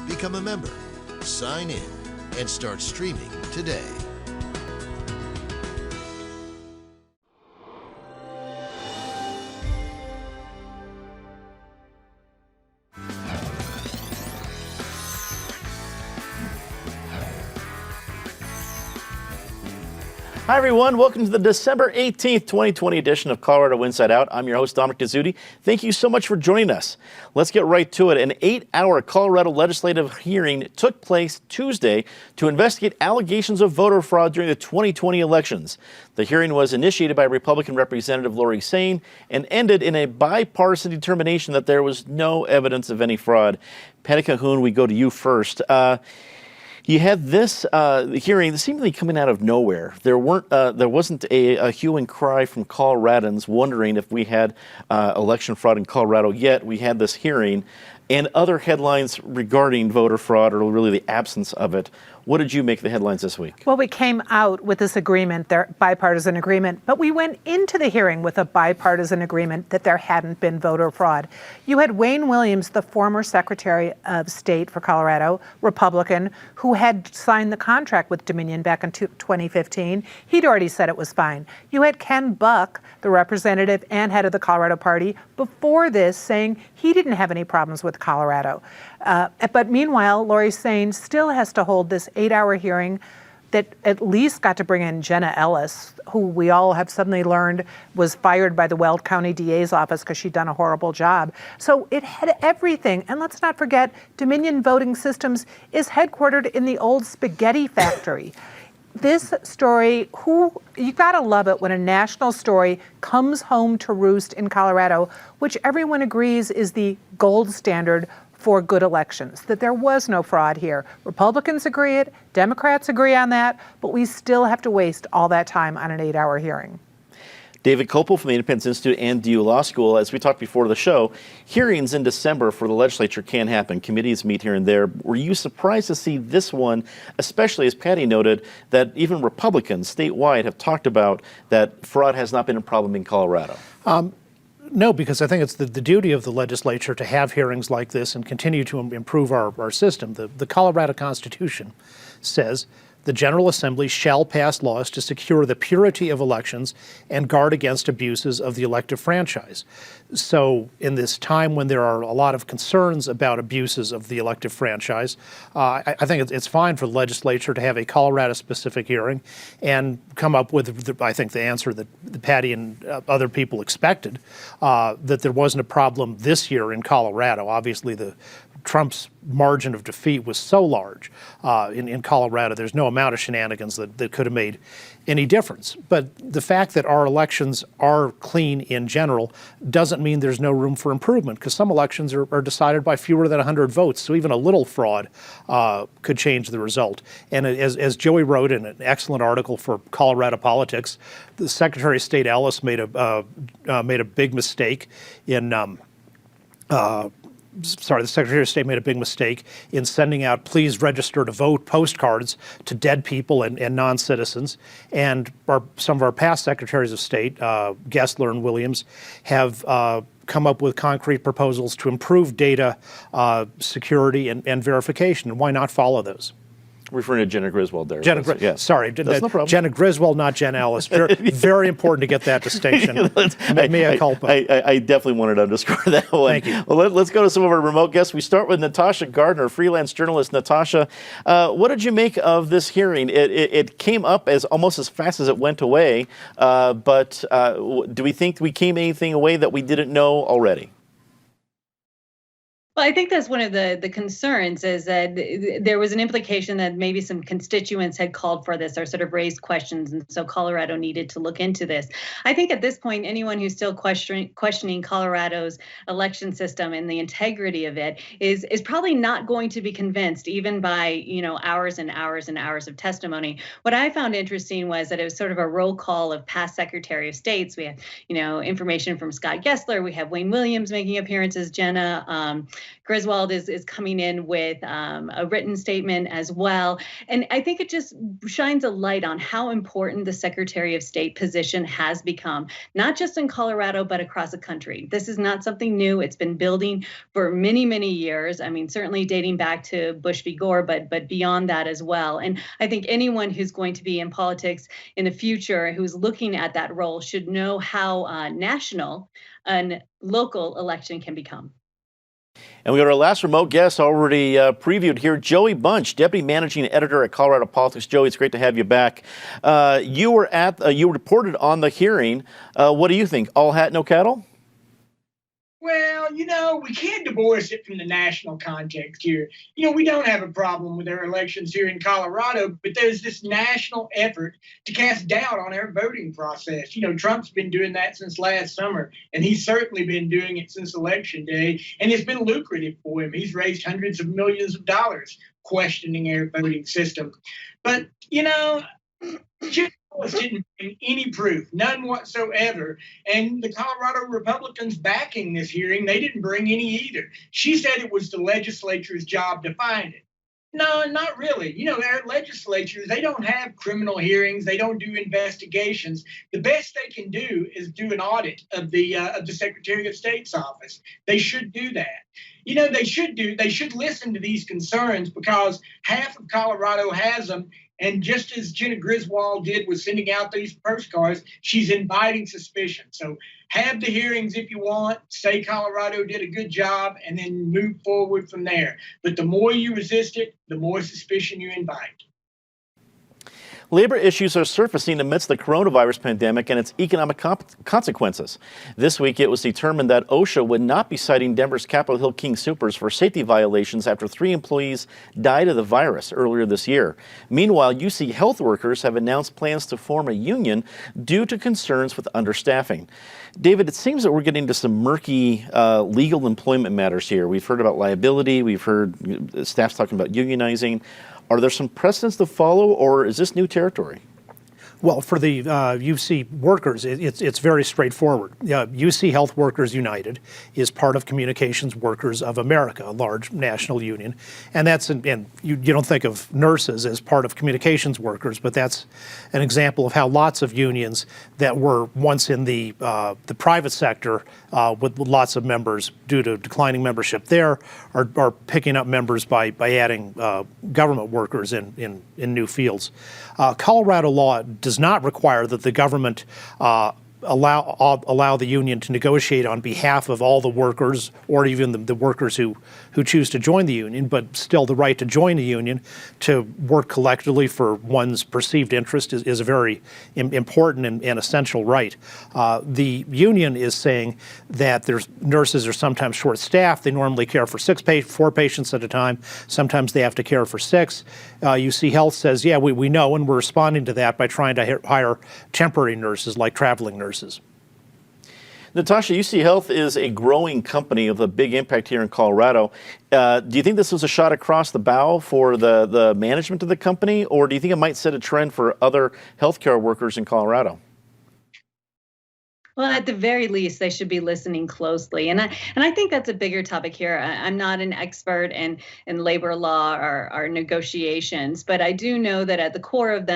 Become a member, sign in, and start streaming today. Hi, everyone. Welcome to the December 18th, 2020 edition of Colorado Inside Out. I'm your host, Dominic Gazzuti. Thank you so much for joining us. Let's get right to it. An 8-hour Colorado legislative hearing took place Tuesday to investigate allegations of voter fraud during the 2020 elections. The hearing was initiated by Republican Representative Lori Sane and ended in a bipartisan determination that there was no evidence of any fraud. Patty Cahoon, we go to you first. You had this hearing seemingly coming out of nowhere. There wasn't a hue and cry from Coloradans wondering if we had election fraud in Colorado, yet we had this hearing and other headlines regarding voter fraud, or really the absence of it. What did you make of the headlines this week? Well, we came out with this agreement, their bipartisan agreement, but we went into the hearing with a bipartisan agreement that there hadn't been voter fraud. You had Wayne Williams, the former Secretary of State for Colorado, Republican, who had signed the contract with Dominion back in 2015. He'd already said it was fine. You had Ken Buck, the representative and head of the Colorado Party, before this saying he didn't have any problems with Colorado. But meanwhile, Lori Sane still has to hold this 8-hour hearing that at least got to bring in Jenna Ellis, who we all have suddenly learned was fired by the Weld County DA's office because she'd done a horrible job. So it had everything. And let's not forget, Dominion Voting Systems is headquartered in the old spaghetti factory. This story, you gotta love it when a national story comes home to roost in Colorado, which everyone agrees is the gold standard for good elections, that there was no fraud here. Republicans agree it, Democrats agree on that, but we still have to waste all that time on an 8-hour hearing. David Kopel from the Independence Institute and DU Law School. As we talked before the show, hearings in December for the legislature can happen. Committees meet here and there. Were you surprised to see this one, especially as Patty noted, that even Republicans statewide have talked about that fraud has not been a problem in Colorado? No, because I think it's the duty of the legislature to have hearings like this and continue to improve our system. The Colorado Constitution says the General Assembly shall pass laws to secure the purity of elections and guard against abuses of the elective franchise. So in this time when there are a lot of concerns about abuses of the elective franchise, I think it's fine for the legislature to have a Colorado-specific hearing and come up with, I think, the answer that Patty and other people expected, that there wasn't a problem this year in Colorado. Obviously, Trump's margin of defeat was so large in Colorado, there's no amount of shenanigans that could have made any difference. But the fact that our elections are clean in general doesn't mean there's no room for improvement, because some elections are decided by fewer than 100 votes, so even a little fraud could change the result. And as Joey wrote in an excellent article for Colorado Politics, the Secretary of State Ellis made a big mistake in the Secretary of State made a big mistake in sending out please register to vote postcards to dead people and non-citizens. And some of our past Secretaries of State, Gessler and Williams, have come up with concrete proposals to improve data security and verification. And why not follow those? Referring to Jenna Griswold there. Yes. Sorry, that's no problem. Jenna Griswold, not Jen Ellis. Very important to get that distinction. Mea culpa. I definitely wanted to underscore that one. Thank you. Well, let's go to some of our remote guests. We start with Natasha Gardner, freelance journalist. Natasha, what did you make of this hearing? It came up almost as fast as it went away, but do we think we came anything away that we didn't know already? Well, I think that's one of the concerns, is that there was an implication that maybe some constituents had called for this or sort of raised questions, and so Colorado needed to look into this. I think at this point, anyone who's still questioning Colorado's election system and the integrity of it is probably not going to be convinced, even by hours and hours and hours of testimony. What I found interesting was that it was sort of a roll call of past Secretary of States. We have information from Scott Gessler. We have Wayne Williams making appearances, Jenna. Griswold is coming in with a written statement as well. And I think it just shines a light on how important the Secretary of State position has become, not just in Colorado, but across the country. This is not something new. It's been building for many, many years. I mean, certainly dating back to Bush v. Gore, but beyond that as well. And I think anyone who's going to be in politics in the future who's looking at that role should know how national and local election can become. And we got our last remote guest already previewed here, Joey Bunch, Deputy Managing Editor at Colorado Politics. Joey, it's great to have you back. You reported on the hearing. What do you think? All hat, no cattle? Well, we can't divorce it from the national context here. We don't have a problem with our elections here in Colorado, but there's this national effort to cast doubt on our voting process. Trump's been doing that since last summer, and he's certainly been doing it since Election Day, and it's been lucrative for him. He's raised hundreds of millions of dollars questioning our voting system. But, Jim didn't bring any proof, none whatsoever. And the Colorado Republicans backing this hearing, they didn't bring any either. She said it was the legislature's job to find it. No, not really. Our legislatures, they don't have criminal hearings. They don't do investigations. The best they can do is do an audit of the Secretary of State's office. They should do that. They should listen to these concerns because half of Colorado has them. And just as Jenna Griswold did with sending out these postcards, she's inviting suspicion. So have the hearings if you want, say Colorado did a good job, and then move forward from there. But the more you resist it, the more suspicion you invite. Labor issues are surfacing amidst the coronavirus pandemic and its economic consequences. This week, it was determined that OSHA would not be citing Denver's Capitol Hill King Soopers for safety violations after 3 employees died of the virus earlier this year. Meanwhile, UC health workers have announced plans to form a union due to concerns with understaffing. David, it seems that we're getting into some murky legal employment matters here. We've heard about liability. We've heard staffs talking about unionizing. Are there some precedents to follow, or is this new territory? Well, for the UC workers, it's very straightforward. UC Health Workers United is part of Communications Workers of America, a large national union. And and you don't think of nurses as part of communications workers, but that's an example of how lots of unions that were once in the private sector with lots of members due to declining membership there are picking up members by adding government workers in new fields. Colorado law does not require that the government allow the union to negotiate on behalf of all the workers or even the workers who choose to join the union, but still the right to join a union to work collectively for one's perceived interest is a very important and essential right. The union is saying that nurses are sometimes short-staffed. They normally care for 4 patients at a time. Sometimes they have to care for 6. UC Health says, yeah, we know, and we're responding to that by trying to hire temporary nurses like traveling nurses. Natasha, UC Health is a growing company with a big impact here in Colorado. Do you think this was a shot across the bow for the management of the company, or do you think it might set a trend for other healthcare workers in Colorado? Well, at the very least, they should be listening closely. And I think that's a bigger topic here. I'm not an expert in labor law or negotiations, but I do know that at the core of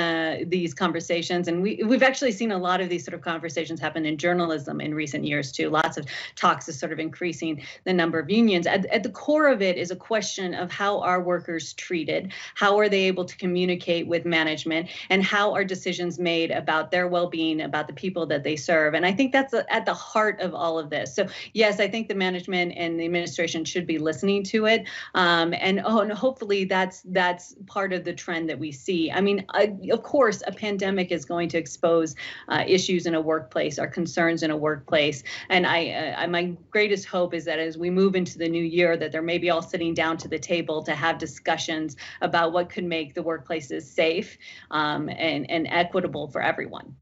these conversations, and we've actually seen a lot of these sort of conversations happen in journalism in recent years too. Lots of talks of sort of increasing the number of unions. At the core of it is a question of how are workers treated? How are they able to communicate with management? And how are decisions made about their well-being, about the people that they serve? And I think that's at the heart of all of this. So yes, I think the management and the administration should be listening to it. And hopefully that's part of the trend that we see. I mean, of course, a pandemic is going to expose issues in a workplace, or concerns in a workplace. And my greatest hope is that as we move into the new year, that they're maybe all sitting down to the table to have discussions about what could make the workplaces safe and equitable for everyone.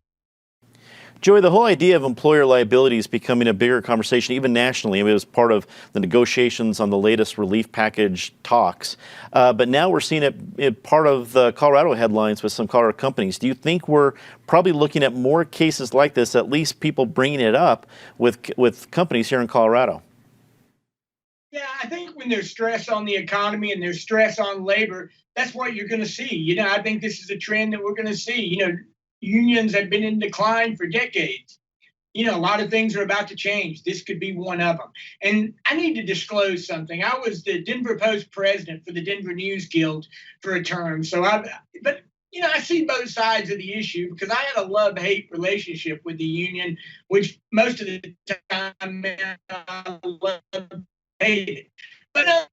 Joey, the whole idea of employer liability is becoming a bigger conversation, even nationally. I mean, it was part of the negotiations on the latest relief package talks. But now we're seeing it part of the Colorado headlines with some Colorado companies. Do you think we're probably looking at more cases like this, at least people bringing it up with companies here in Colorado? Yeah, I think when there's stress on the economy and there's stress on labor, that's what you're going to see. I think this is a trend that we're going to see. Unions have been in decline for decades. A lot of things are about to change. This could be one of them. And I need to disclose something. I was the Denver Post president for the Denver News Guild for a term. I see both sides of the issue because I had a love-hate relationship with the union, which most of the time I love-hated. But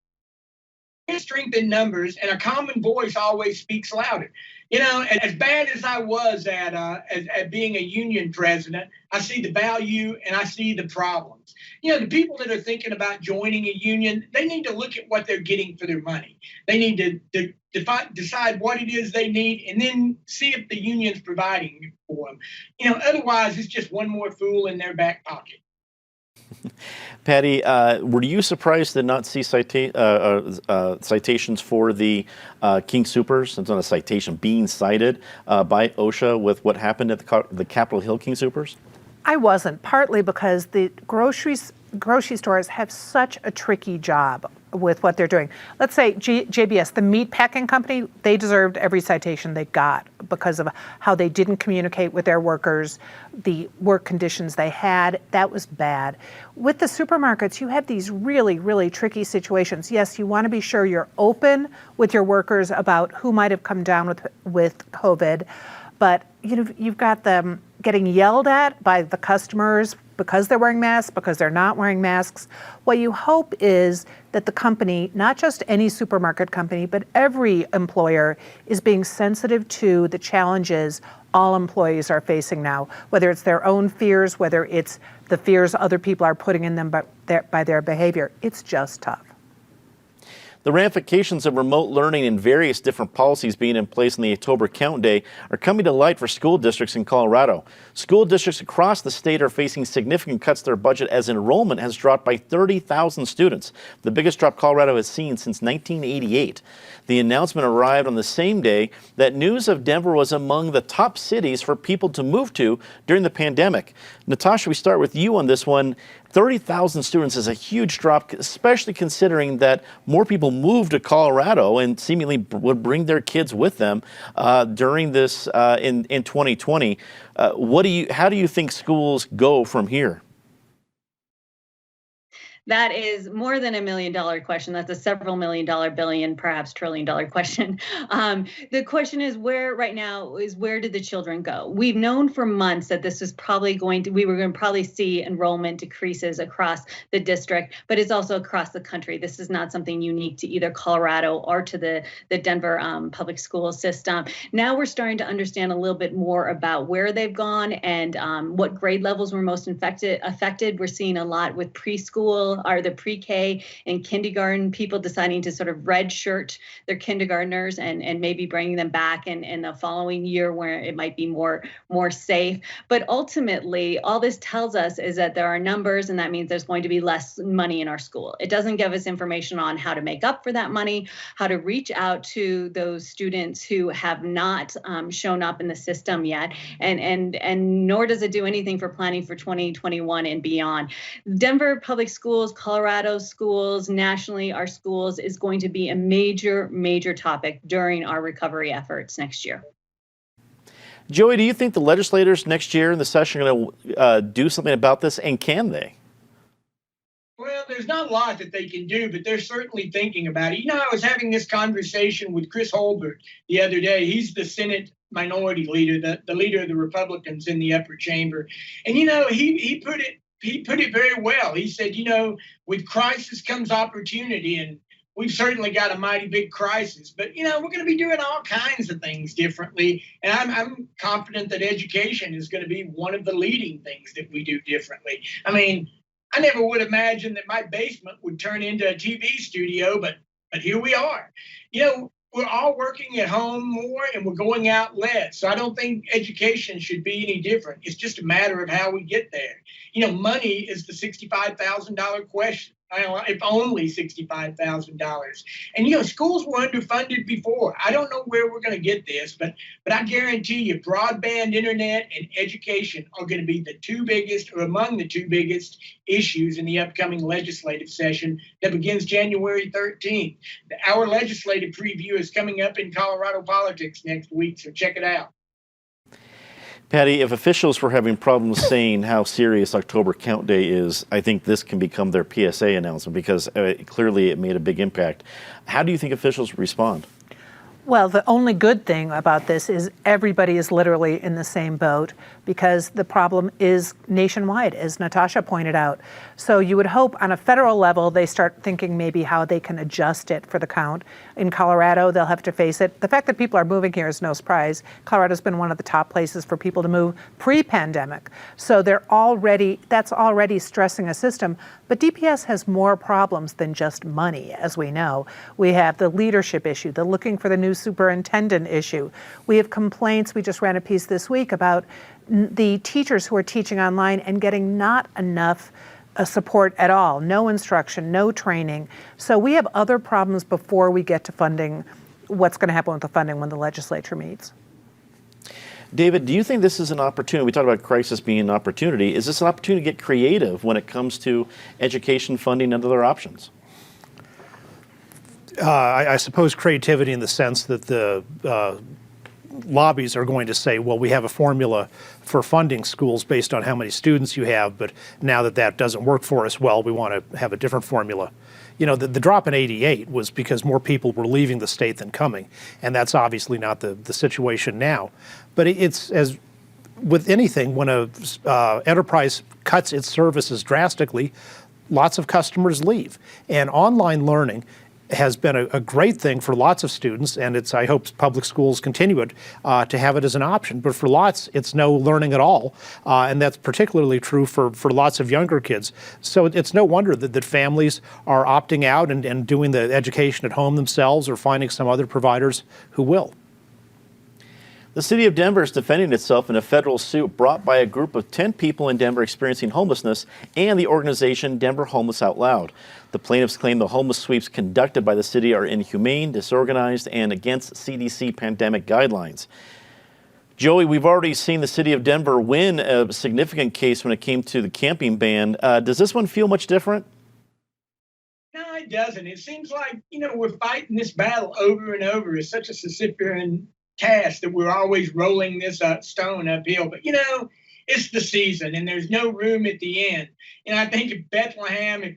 strength in numbers and a common voice always speaks louder. As bad as I was at being a union president, I see the value and I see the problems. The people that are thinking about joining a union, they need to look at what they're getting for their money. They need to decide what it is they need and then see if the union's providing for them. Otherwise, it's just one more fool in their back pocket. Patty, were you surprised to not see citations for the King Soopers? It's not a citation being cited by OSHA with what happened at the Capitol Hill King Soopers? I wasn't, partly because the grocery stores have such a tricky job with what they're doing. Let's say JBS, the meat packing company, they deserved every citation they got because of how they didn't communicate with their workers, the work conditions they had. That was bad. With the supermarkets, you have these really, really tricky situations. Yes, you want to be sure you're open with your workers about who might have come down with COVID, but you've got them getting yelled at by the customers because they're wearing masks, because they're not wearing masks. What you hope is that the company, not just any supermarket company, but every employer is being sensitive to the challenges all employees are facing now, whether it's their own fears, whether it's the fears other people are putting in them by their behavior. It's just tough. The ramifications of remote learning and various different policies being in place on the October count day are coming to light for school districts in Colorado. School districts across the state are facing significant cuts to their budget as enrollment has dropped by 30,000 students, the biggest drop Colorado has seen since 1988. The announcement arrived on the same day that news of Denver was among the top cities for people to move to during the pandemic. Natasha, we start with you on this one. 30,000 students is a huge drop, especially considering that more people moved to Colorado and seemingly would bring their kids with them during this in 2020. How do you think schools go from here? That is more than $1 million question. That's a several $1 million, billion, perhaps $1 trillion question. The question is where did the children go? We've known for months that this was probably we were going to probably see enrollment decreases across the district, but it's also across the country. This is not something unique to either Colorado or to the Denver public school system. Now we're starting to understand a little bit more about where they've gone and what grade levels were most affected. We're seeing a lot with preschool, are the pre-K and kindergarten, people deciding to sort of redshirt their kindergartners and maybe bringing them back in the following year where it might be more safe. But ultimately, all this tells us is that there are numbers, and that means there's going to be less money in our school. It doesn't give us information on how to make up for that money, how to reach out to those students who have not shown up in the system yet, and nor does it do anything for planning for 2021 and beyond. Denver Public Schools, Colorado schools, nationally, our schools is going to be a major, major topic during our recovery efforts next year. Joey, do you think the legislators next year in the session are going to do something about this, and can they? Well, there's not a lot that they can do, but they're certainly thinking about it. I was having this conversation with Chris Holbert the other day. He's the Senate minority leader, the leader of the Republicans in the upper chamber. And, he put it very well. He said, with crisis comes opportunity, and we've certainly got a mighty big crisis, but, we're going to be doing all kinds of things differently. And I'm confident that education is going to be one of the leading things that we do differently. I mean, I never would imagine that my basement would turn into a TV studio, but here we are. We're all working at home more and we're going out less. So I don't think education should be any different. It's just a matter of how we get there. Money is the $65,000 question. if only $65,000. And schools were underfunded before. I don't know where we're going to get this, but I guarantee you broadband internet and education are going to be the two biggest or among the two biggest issues in the upcoming legislative session that begins January 13th. Our legislative preview is coming up in Colorado politics next week, so check it out. Patty, if officials were having problems saying how serious October count day is, I think this can become their PSA announcement because clearly it made a big impact. How do you think officials respond? Well, the only good thing about this is everybody is literally in the same boat because the problem is nationwide, as Natasha pointed out. So you would hope on a federal level they start thinking maybe how they can adjust it for the count. In Colorado, they'll have to face it. The fact that people are moving here is no surprise. Colorado's been one of the top places for people to move pre-pandemic. So that's already stressing a system. But DPS has more problems than just money, as we know. We have the leadership issue, the looking for the new superintendent issue. We have complaints. We just ran a piece this week about the teachers who are teaching online and getting not enough support at all. No instruction, no training. So we have other problems before we get to funding, what's going to happen with the funding when the legislature meets. David, do you think this is an opportunity? We talked about crisis being an opportunity. Is this an opportunity to get creative when it comes to education funding and other options? I suppose creativity in the sense that the lobbies are going to say, well, we have a formula for funding schools based on how many students you have, but now that doesn't work for us well, we want to have a different formula. The drop in 88 was because more people were leaving the state than coming, and that's obviously not the situation now. But it's as with anything, when a enterprise cuts its services drastically, lots of customers leave. And online learning has been a great thing for lots of students, and I hope public schools continue it to have it as an option. But for lots, it's no learning at all, and that's particularly true for lots of younger kids. So it's no wonder that families are opting out and doing the education at home themselves or finding some other providers who will. The city of Denver is defending itself in a federal suit brought by a group of 10 people in Denver experiencing homelessness and the organization Denver Homeless Out Loud. The plaintiffs claim the homeless sweeps conducted by the city are inhumane, disorganized, and against CDC pandemic guidelines. Joey, we've already seen the city of Denver win a significant case when it came to the camping ban. Does this one feel much different? No, it doesn't. It seems like, we're fighting this battle over and over. It's such a Sisyphean task that we're always rolling this stone uphill. But, it's the season and there's no room at the end. And I think if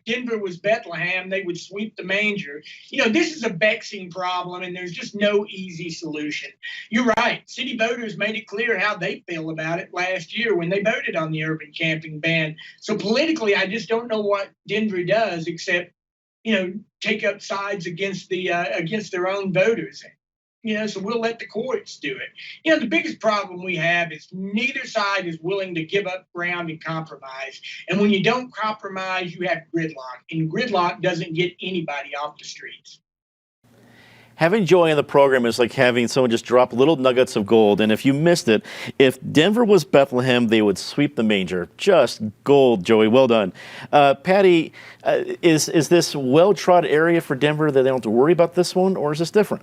Denver was Bethlehem, they would sweep the manger. This is a vexing problem and there's just no easy solution. You're right. City voters made it clear how they feel about it last year when they voted on the urban camping ban. So politically, I just don't know what Denver does except, take up sides against their own voters. So we'll let the courts do it. The biggest problem we have is neither side is willing to give up ground and compromise. And when you don't compromise, you have gridlock. And gridlock doesn't get anybody off the streets. Having Joey on the program is like having someone just drop little nuggets of gold. And if you missed it, if Denver was Bethlehem, they would sweep the manger. Just gold, Joey. Well done. Patty, is this well-trod area for Denver that they don't have to worry about this one, or is this different?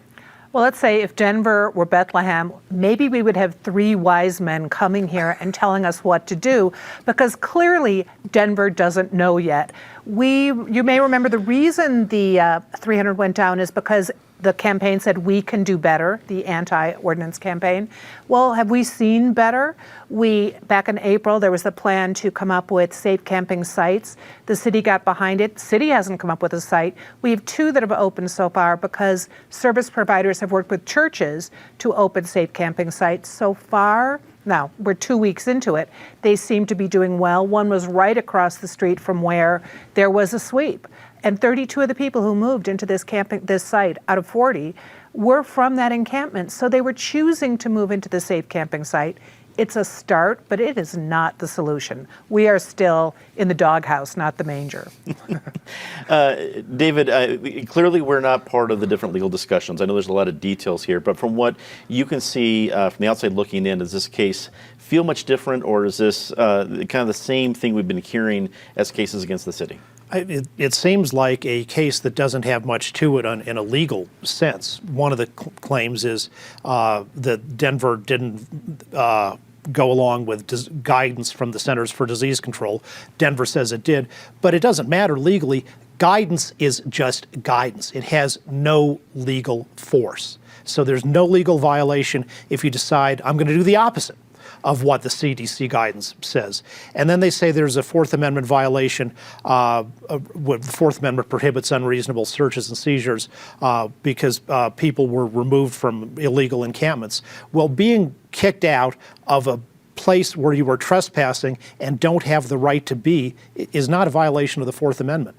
Well, let's say if Denver were Bethlehem, maybe we would have 3 wise men coming here and telling us what to do, because clearly Denver doesn't know yet. You may remember the reason the 300 went down is because the campaign said we can do better, the anti-ordinance campaign. Well, have we seen better? Back in April, there was the plan to come up with safe camping sites. The city got behind it. City hasn't come up with a site. We have 2 that have opened so far because service providers have worked with churches to open safe camping sites. So far, now we're 2 weeks into it, they seem to be doing well. One was right across the street from where there was a sweep. And 32 of the people who moved into this site out of 40 were from that encampment. So they were choosing to move into the safe camping site. It's a start, but it is not the solution. We are still in the doghouse, not the manger. David, clearly we're not part of the different legal discussions. I know there's a lot of details here, but from what you can see from the outside looking in, does this case feel much different, or is this kind of the same thing we've been hearing as cases against the city? It seems like a case that doesn't have much to it in a legal sense. One of the claims is that Denver didn't go along with guidance from the Centers for Disease Control. Denver says it did, but it doesn't matter legally. Guidance is just guidance. It has no legal force. So there's no legal violation if you decide I'm going to do the opposite of what the CDC guidance says. And then they say there's a Fourth Amendment violation. The Fourth Amendment prohibits unreasonable searches and seizures because people were removed from illegal encampments. Well, being kicked out of a place where you were trespassing and don't have the right to be is not a violation of the Fourth Amendment.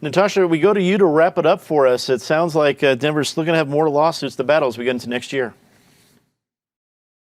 Natasha, we go to you to wrap it up for us. It sounds like Denver's still going to have more lawsuits to battle as we get into next year.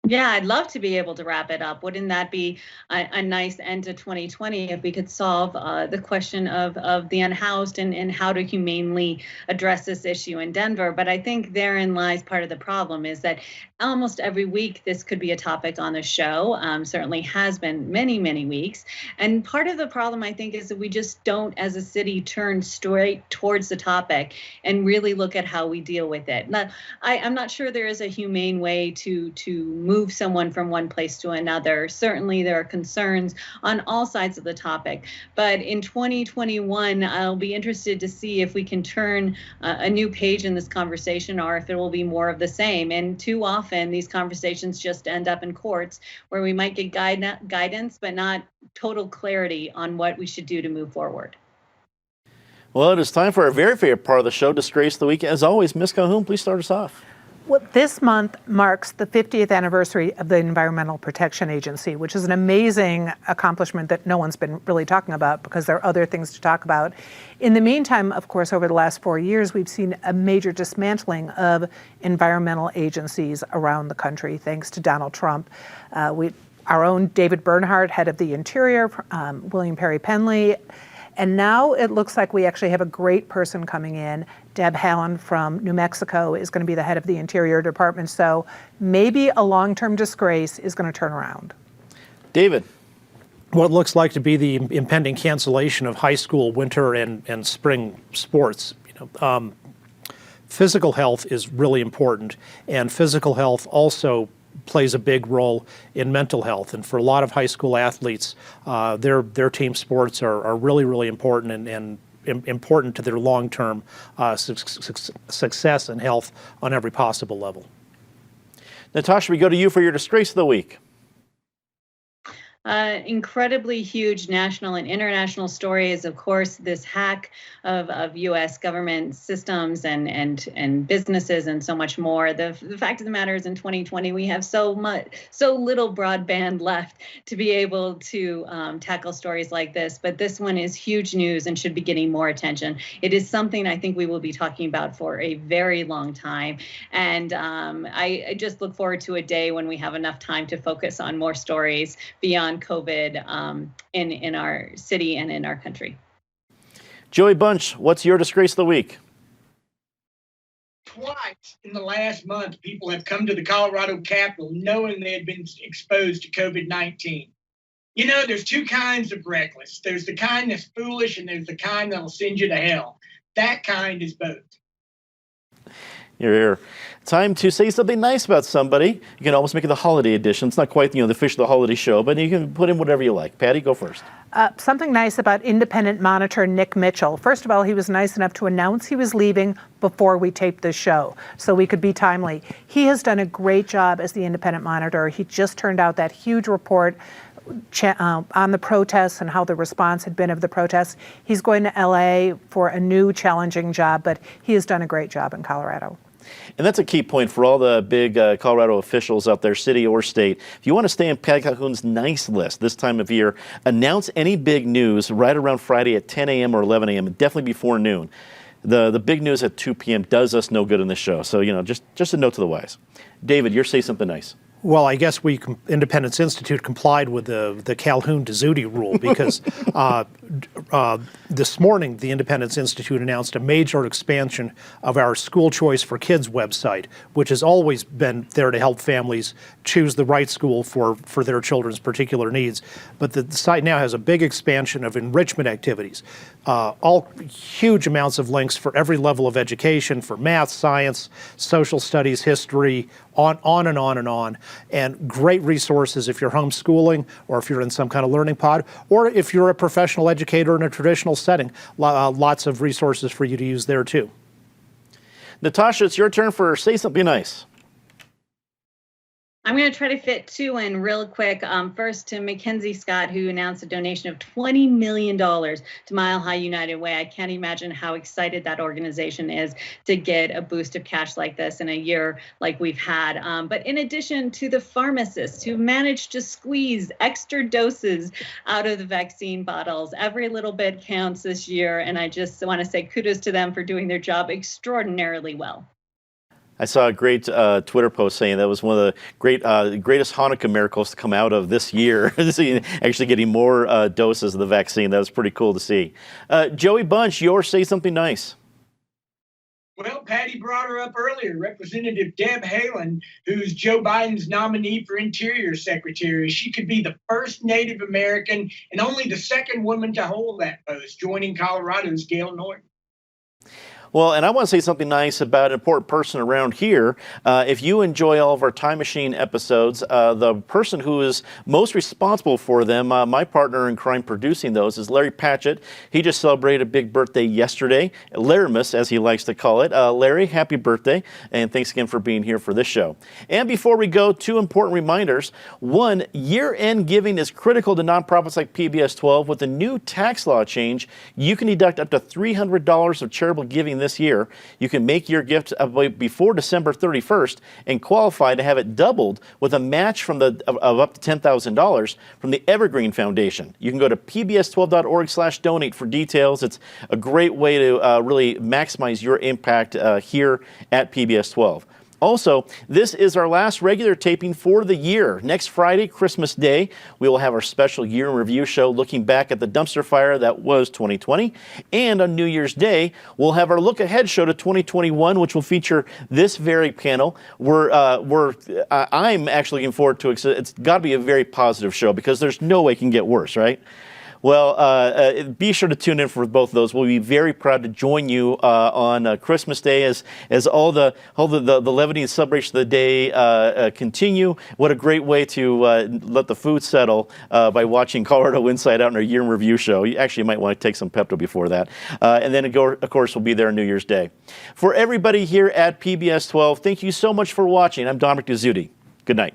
Yeah, I'd love to be able to wrap it up. Wouldn't that be a nice end to 2020 if we could solve the question of the unhoused and how to humanely address this issue in Denver? But I think therein lies part of the problem is that almost every week this could be a topic on the show, certainly has been many, many weeks. And part of the problem, I think, is that we just don't, as a city, turn straight towards the topic and really look at how we deal with it. Now, I'm not sure there is a humane way to move someone from one place to another. Certainly there are concerns on all sides of the topic, but in 2021, I'll be interested to see if we can turn a new page in this conversation or if it will be more of the same. And too often these conversations just end up in courts where we might get guidance, but not total clarity on what we should do to move forward. Well, it is time for our very favorite part of the show, Disgrace of the Week. As always, Ms. Calhoun, please start us off. Well, this month marks the 50th anniversary of the Environmental Protection Agency, which is an amazing accomplishment that no one's been really talking about because there are other things to talk about. In the meantime, of course, over the last 4 years, we've seen a major dismantling of environmental agencies around the country, thanks to Donald Trump. Our own David Bernhardt, head of the Interior, William Perry Penley, and now it looks like we actually have a great person coming in. Deb Haaland from New Mexico is going to be the head of the Interior Department. So maybe a long-term disgrace is going to turn around. David. What looks like to be the impending cancellation of high school winter and spring sports. Physical health is really important, and physical health also plays a big role in mental health. And for a lot of high school athletes, their team sports are really, really important and important to their long-term success and health on every possible level. Natasha, we go to you for your Disgrace of the Week. Incredibly huge national and international story is, of course, this hack of U.S. government systems and businesses and so much more. The fact of the matter is, in 2020, we have so little broadband left to be able to tackle stories like this. But this one is huge news and should be getting more attention. It is something I think we will be talking about for a very long time. And I just look forward to a day when we have enough time to focus on more stories beyond COVID in our city and in our country. Joey Bunch, what's your Disgrace of the Week? Twice in the last month, people have come to the Colorado Capitol knowing they had been exposed to COVID-19. You know, there's two kinds of reckless. There's the kind that's foolish, and there's the kind that'll send you to hell. That kind is both. You're here. Time to say something nice about somebody. You can almost make it the holiday edition. It's not quite, the official holiday show, but you can put in whatever you like. Patty, go first. Something nice about independent monitor Nick Mitchell. First of all, he was nice enough to announce he was leaving before we taped this show, so we could be timely. He has done a great job as the independent monitor. He just turned out that huge report on the protests and how the response had been of the protests. He's going to LA for a new challenging job, but he has done a great job in Colorado. And that's a key point for all the big Colorado officials out there, city or state. If you want to stay on Patty Calhoun's nice list this time of year, announce any big news right around Friday at 10 a.m. or 11 a.m., definitely before noon. The big news at 2 p.m. does us no good in this show. So, just a note to the wise. David, you're say something nice. Well, I guess Independence Institute complied with the Calhoun-Dezzutti rule because this morning the Independence Institute announced a major expansion of our School Choice for Kids website, which has always been there to help families choose the right school for their children's particular needs. But the site now has a big expansion of enrichment activities, all huge amounts of links for every level of education, for math, science, social studies, history, on and on and on, and great resources if you're homeschooling or if you're in some kind of learning pod, or if you're a professional educator in a traditional setting, lots of resources for you to use there too. Natasha, it's your turn for Say Something Nice. I'm going to try to fit two in real quick. First, to Mackenzie Scott, who announced a donation of $20 million to Mile High United Way. I can't imagine how excited that organization is to get a boost of cash like this in a year like we've had. But in addition to the pharmacists who managed to squeeze extra doses out of the vaccine bottles, every little bit counts this year. And I just want to say kudos to them for doing their job extraordinarily well. I saw a great Twitter post saying that was one of the greatest Hanukkah miracles to come out of this year, actually getting more doses of the vaccine. That was pretty cool to see. Joey Bunch, yours Say Something Nice. Well, Patty brought her up earlier, Representative Deb Haaland, who's Joe Biden's nominee for Interior Secretary. She could be the first Native American and only the second woman to hold that post, joining Colorado's Gail Norton. Well, and I want to say something nice about an important person around here. If you enjoy all of our Time Machine episodes, the person who is most responsible for them, my partner in crime producing those, is Larry Patchett. He just celebrated a big birthday yesterday, Larimus, as he likes to call it. Larry, happy birthday, and thanks again for being here for this show. And before we go, two important reminders. One, year-end giving is critical to nonprofits like PBS 12. With the new tax law change, you can deduct up to $300 of charitable giving this year. You can make your gift before December 31st and qualify to have it doubled with a match of up to $10,000 from the Evergreen Foundation. You can go to pbs12.org/donate for details. It's a great way to really maximize your impact here at PBS 12. Also, this is our last regular taping for the year. Next Friday, Christmas Day, we will have our special year in review show looking back at the dumpster fire that was 2020. And on New Year's Day, we'll have our look ahead show to 2021, which will feature this very panel. I'm actually looking forward to it. It's got to be a very positive show because there's no way it can get worse, right? Well, be sure to tune in for both of those. We'll be very proud to join you on Christmas Day as all the levity and celebration of the day continue. What a great way to let the food settle by watching Colorado Inside Out in our year in review show. You actually might want to take some Pepto before that. And then, of course, we'll be there on New Year's Day. For everybody here at PBS 12, thank you so much for watching. I'm Dominic Dezzutti. Good night.